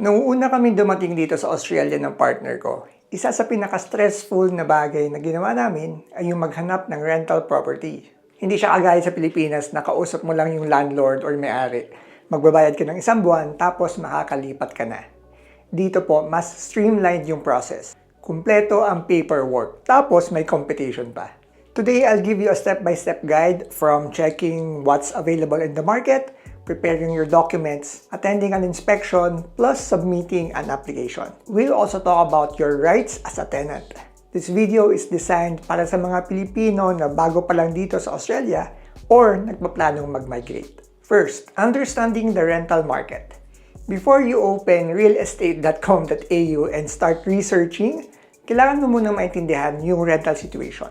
Noong una kami dumating dito sa Australia ng partner ko, isa sa pinaka-stressful na bagay na ginawa namin ay yung maghanap ng rental property. Hindi siya kagaya sa Pilipinas na kausap mo lang yung landlord or may-ari. Magbabayad ka ng isang buwan tapos makakalipat ka na. Dito po, mas streamlined yung process. Kumpleto ang paperwork, tapos may competition pa. Today, I'll give you a step-by-step guide from checking what's available in the market, preparing your documents, attending an inspection, plus submitting an application. We'll also talk about your rights as a tenant. This video is designed para sa mga Pilipino na bago pa lang dito sa Australia or nagpaplanong mag-migrate. First, understanding the rental market. Before you open realestate.com.au and start researching, kailangan mo munang maintindihan yung rental situation.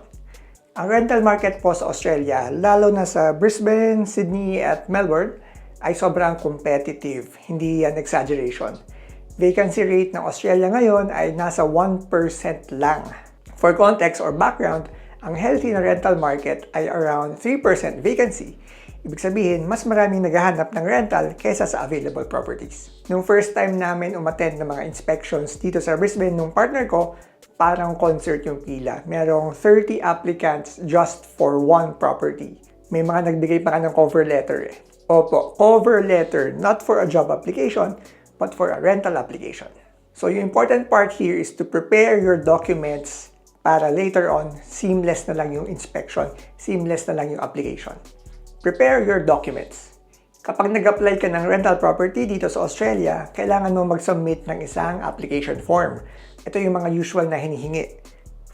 Ang rental market po sa Australia, lalo na sa Brisbane, Sydney at Melbourne, ay sobrang competitive, hindi yan exaggeration. Vacancy rate ng Australia ngayon ay nasa 1% lang. For context or background, ang healthy na rental market ay around 3% vacancy. Ibig sabihin, mas maraming naghahanap ng rental kaysa sa available properties. Nung first time namin umattend ng mga inspections dito sa Brisbane nung partner ko, parang concert yung pila. Merong 30 applicants just for one property. May mga nagbigay pa ka ng cover letter eh. Opo, cover letter, not for a job application, but for a rental application. So yung important part here is to prepare your documents para later on, seamless na lang yung inspection, seamless na lang yung application. Prepare your documents. Kapag nag-apply ka ng rental property dito sa Australia, kailangan mo mag-submit ng isang application form. Ito yung mga usual na hinihingi.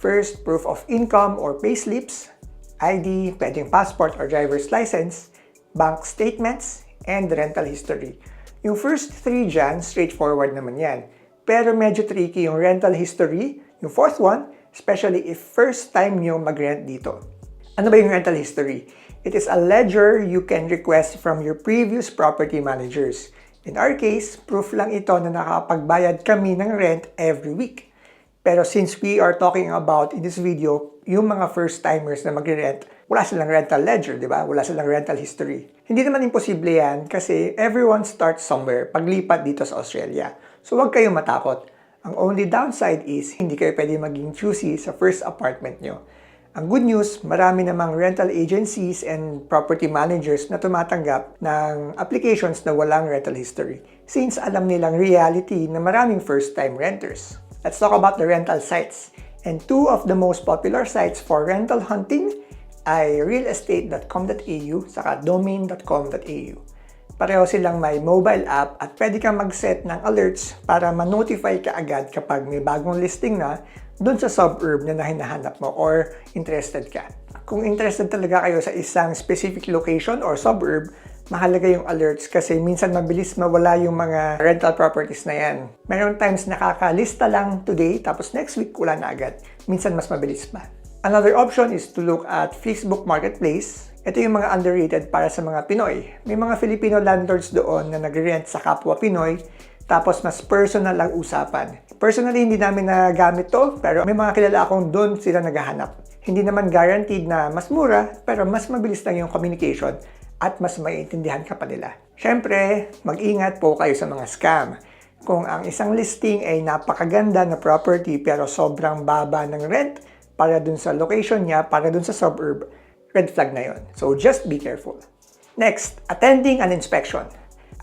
First, proof of income or payslips, ID, pwedeng passport or driver's license, bank statements, and rental history. Yung first 3 dyan, straightforward naman yan. Pero medyo tricky yung rental history, yung fourth one, especially if first time nyo mag-rent dito. Ano ba yung rental history? It is a ledger you can request from your previous property managers. In our case, proof lang ito na nakapagbayad kami ng rent every week. Pero since we are talking about in this video, yung mga first-timers na mag-rent, wala silang rental ledger, di ba? Wala silang rental history. Hindi naman imposible yan kasi everyone starts somewhere paglipat dito sa Australia. So huwag kayong matakot. Ang only downside is hindi kayo pwede maging choosy sa first apartment nyo. Ang good news, marami namang rental agencies and property managers na tumatanggap ng applications na walang rental history since alam nilang reality na maraming first-time renters. Let's talk about the rental sites. And 2 of the most popular sites for rental hunting ay realestate.com.au saka domain.com.au. Pareho silang may mobile app at pwede kang mag-set ng alerts para ma-notify ka agad kapag may bagong listing na doon sa suburb na hinahanap mo or interested ka. Kung interested talaga kayo sa isang specific location or suburb, mahalaga yung alerts kasi minsan mabilis mawala yung mga rental properties na yan. Mayroong times nakakalista lang today tapos next week wala na agad. Minsan mas mabilis pa. Another option is to look at Facebook Marketplace. Ito yung mga underrated para sa mga Pinoy. May mga Filipino landlords doon na nag-rent sa kapwa Pinoy tapos mas personal ang usapan. Personally, hindi namin nagamit to, pero may mga kilala akong doon sila naghahanap. Hindi naman guaranteed na mas mura, pero mas mabilis lang yung communication at mas maiintindihan ka pa nila. Siyempre, mag-ingat po kayo sa mga scam. Kung ang isang listing ay napakaganda na property pero sobrang baba ng rent para dun sa location niya, para dun sa suburb, red flag na yon. So just be careful. Next, attending an inspection.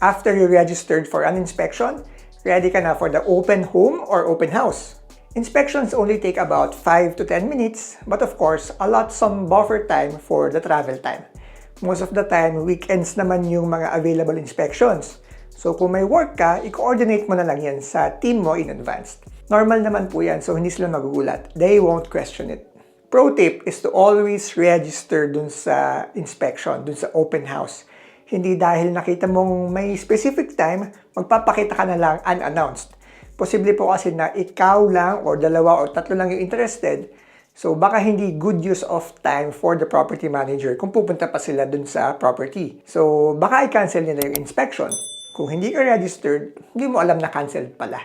After you registered for an inspection, ready ka na for the open home or open house. Inspections only take about 5 to 10 minutes, but of course, allot some buffer time for the travel time. Most of the time, weekends naman yung mga available inspections. So kung may work ka, i-coordinate mo na lang yan sa team mo in advance. Normal naman po yan, so hindi sila magugulat. They won't question it. Pro tip is to always register dun sa inspection, dun sa open house. Hindi dahil nakita mong may specific time, magpapakita ka na lang unannounced. Posible po kasi na ikaw lang or 2 or 3 lang yung interested. So baka hindi good use of time for the property manager kung pupunta pa sila dun sa property. So baka i-cancel nila yung inspection. Kung hindi ka registered, hindi mo alam na canceled pala.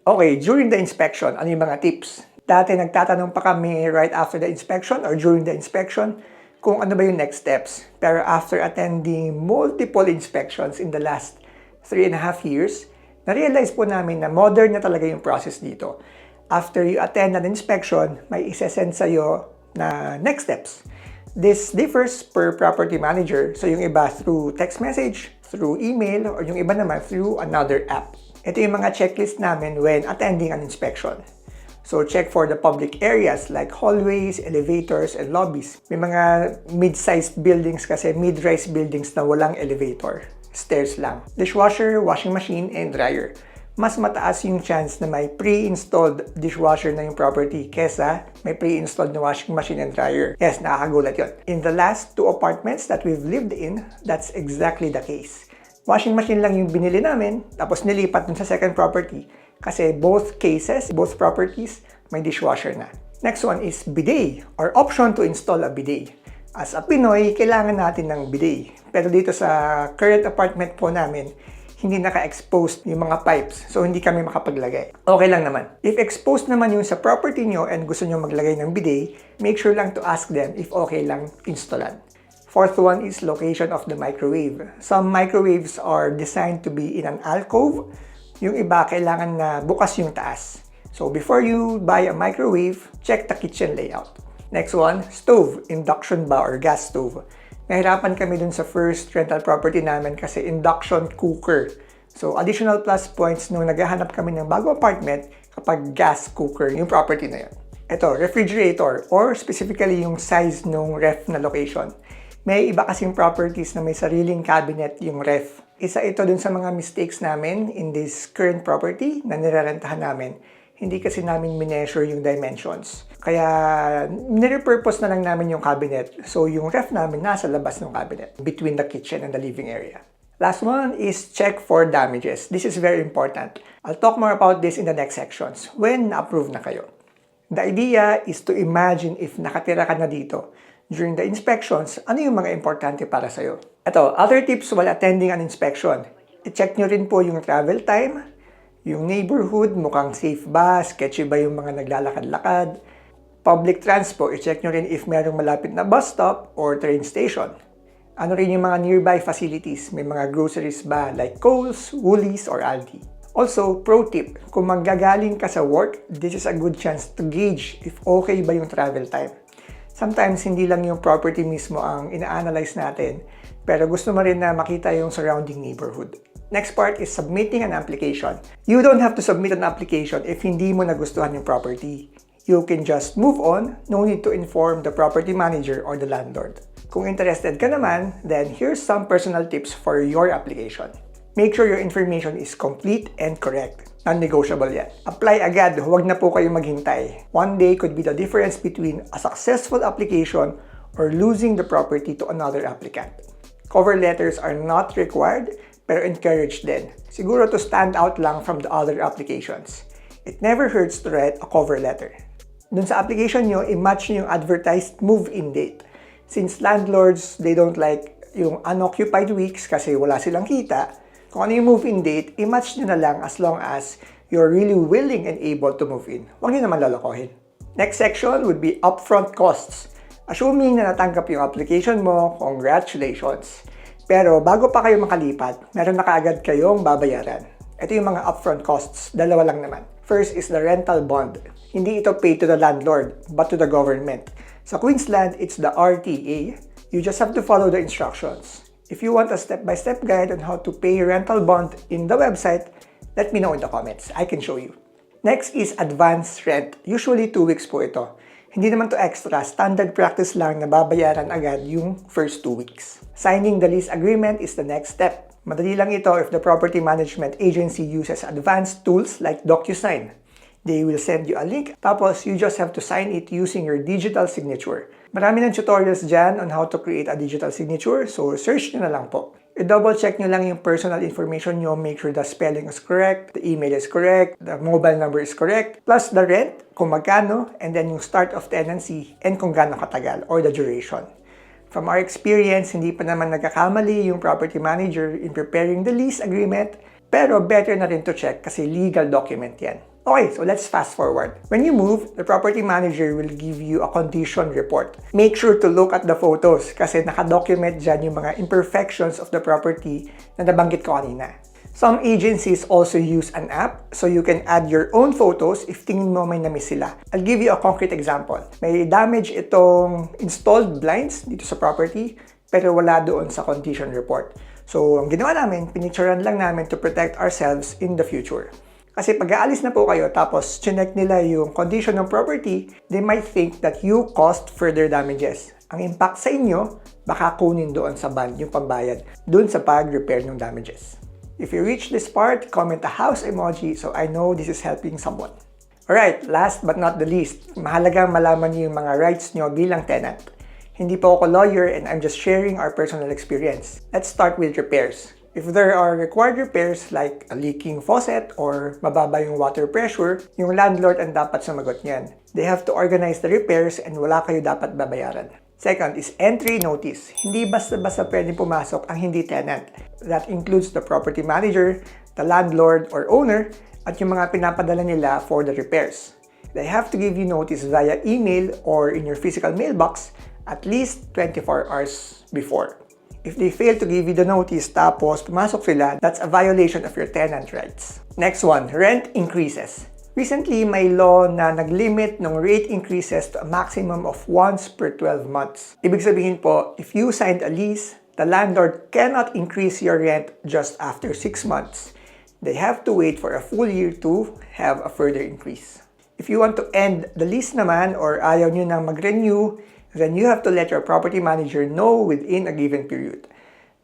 Okay, during the inspection, ano yung mga tips? Dati nagtatanong pa kami right after the inspection or during the inspection kung ano ba yung next steps. Pero after attending multiple inspections in the last 3.5 years, Na-realize po namin na modern na talaga yung process dito. After you attend an inspection, may isesend sa'yo na next steps. This differs per property manager. So yung iba through text message, through email, or yung iba naman through another app. Ito yung mga checklist namin when attending an inspection. So check for the public areas like hallways, elevators, and lobbies. May mga mid-sized buildings kasi, mid-rise buildings na walang elevator. Stairs lang. Dishwasher, washing machine, and dryer. Mas mataas yung chance na may pre-installed dishwasher na yung property kesa may pre-installed na washing machine and dryer. Yes, nakakagulat yun. In the last 2 apartments that we've lived in, that's exactly the case. Washing machine lang yung binili namin, tapos nilipat dun sa second property kasi both cases, both properties, may dishwasher na. Next one is bidet or option to install a bidet. As a Pinoy, kailangan natin ng bidet. Pero dito sa current apartment po namin, hindi naka-exposed yung mga pipes. So, hindi kami makapaglagay. Okay lang naman. If exposed naman yung sa property nyo and gusto nyo maglagay ng bidet, make sure lang to ask them if okay lang installan. Fourth one is location of the microwave. Some microwaves are designed to be in an alcove. Yung iba, kailangan na bukas yung taas. So, before you buy a microwave, check the kitchen layout. Next one, stove. Induction ba or gas stove? Nahirapan kami dun sa first rental property namin kasi induction cooker. So, additional plus points nung naghahanap kami ng bago apartment kapag gas cooker yung property na yun. Ito, refrigerator or specifically yung size nung ref na location. May iba kasing properties na may sariling cabinet yung ref. Isa ito dun sa mga mistakes namin in this current property na nirerentahan namin. Hindi kasi namin mineasure yung dimensions. Kaya nirepurpose na lang namin yung cabinet. So yung ref namin nasa labas ng cabinet between the kitchen and the living area. Last one is check for damages. This is very important. I'll talk more about this in the next sections when na-approve na kayo. The idea is to imagine if nakatira ka na dito. During the inspections, ano yung mga importante para sa'yo? Ito, other tips while attending an inspection. I-check nyo rin po yung travel time, yung neighborhood, mukhang safe ba, sketchy ba yung mga naglalakad-lakad. Public transport, i-check nyo rin if merong malapit na bus stop or train station. Ano rin yung mga nearby facilities, may mga groceries ba like Coles, Woolies, or Aldi. Also, pro tip, kung manggagaling ka sa work, this is a good chance to gauge if okay ba yung travel time. Sometimes, hindi lang yung property mismo ang ina-analyze natin, pero gusto mo rin na makita yung surrounding neighborhood. Next part is submitting an application. You don't have to submit an application if hindi mo nagustuhan yung property. You can just move on, no need to inform the property manager or the landlord. Kung interested ka naman, then here's some personal tips for your application. Make sure your information is complete and correct. Non-negotiable yan. Apply agad, huwag na po kayo maghintay. One day could be the difference between a successful application or losing the property to another applicant. Cover letters are not required, pero encouraged din. Siguro to stand out lang from the other applications. It never hurts to write a cover letter. Dun sa application nyo, i-match nyo yung advertised move-in date. Since landlords, they don't like yung unoccupied weeks kasi wala silang kita, kung ano yung move-in date, i-match nyo na lang as long as you're really willing and able to move in. Huwag nyo naman lalokohin. Next section would be upfront costs. Assuming na natanggap yung application mo, congratulations! Pero bago pa kayo makalipat, meron na kaagad kayong babayaran. Ito yung mga upfront costs, dalawa lang naman. First is the rental bond. Hindi ito paid to the landlord, but to the government. Sa Queensland, it's the RTA. You just have to follow the instructions. If you want a step-by-step guide on how to pay rental bond in the website, let me know in the comments. I can show you. Next is advance rent. Usually 2 weeks po ito. Hindi naman to extra, standard practice lang na babayaran agad yung first 2 weeks. Signing the lease agreement is the next step. Madali lang ito if the property management agency uses advanced tools like DocuSign. They will send you a link, tapos you just have to sign it using your digital signature. Marami ng tutorials dyan on how to create a digital signature, so search nyo na lang po. I-double check nyo lang yung personal information nyo, make sure the spelling is correct, the email is correct, the mobile number is correct, plus the rent, kung magkano, and then yung start of tenancy, and kung gaano katagal, or the duration. From our experience, hindi pa naman nagkakamali yung property manager in preparing the lease agreement, pero better na rin to check kasi legal document yan. Okay, so let's fast forward. When you move, the property manager will give you a condition report. Make sure to look at the photos kasi nakadocument dyan yung mga imperfections of the property na nabanggit ko kanina. Some agencies also use an app so you can add your own photos if tingin mo may na-miss sila. I'll give you a concrete example. May damage itong installed blinds dito sa property pero wala doon sa condition report. So, ang ginawa namin, pinicturean lang namin to protect ourselves in the future. Kasi pag aalis na po kayo tapos chinek nila yung condition ng property, they might think that you caused further damages. Ang impact sa inyo, baka kunin doon sa bond yung pambayad, doon sa pag-repair ng damages. If you reach this part, comment a house emoji so I know this is helping someone. Alright, last but not the least, mahalagang malaman niyo yung mga rights niyo bilang tenant. Hindi po ako lawyer and I'm just sharing our personal experience. Let's start with repairs. If there are required repairs like a leaking faucet or mababa yung water pressure, yung landlord ang dapat sumagot niyan. They have to organize the repairs and wala kayo dapat babayaran. Second is entry notice. Hindi basta-basta pwedeng pumasok ang hindi tenant. That includes the property manager, the landlord or owner, at yung mga pinapadala nila for the repairs. They have to give you notice via email or in your physical mailbox at least 24 hours before. If they fail to give you the notice tapos pumasok sila, that's a violation of your tenant rights. Next one, rent increases. Recently, may law na nag-limit ng rate increases to a maximum of once per 12 months. Ibig sabihin po, if you signed a lease, the landlord cannot increase your rent just after 6 months. They have to wait for a full year to have a further increase. If you want to end the lease naman or ayaw nyo nang mag-renew, then you have to let your property manager know within a given period.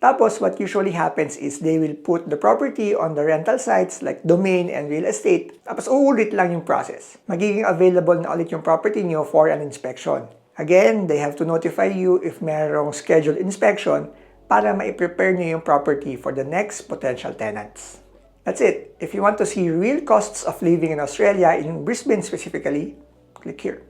Tapos, what usually happens is they will put the property on the rental sites like Domain and Real Estate. Tapos, uulit lang yung process. Magiging available na ulit yung property nyo for an inspection. Again, they have to notify you if merong scheduled inspection para ma-prepare nyo yung property for the next potential tenants. That's it. If you want to see real costs of living in Australia, in Brisbane specifically, click here.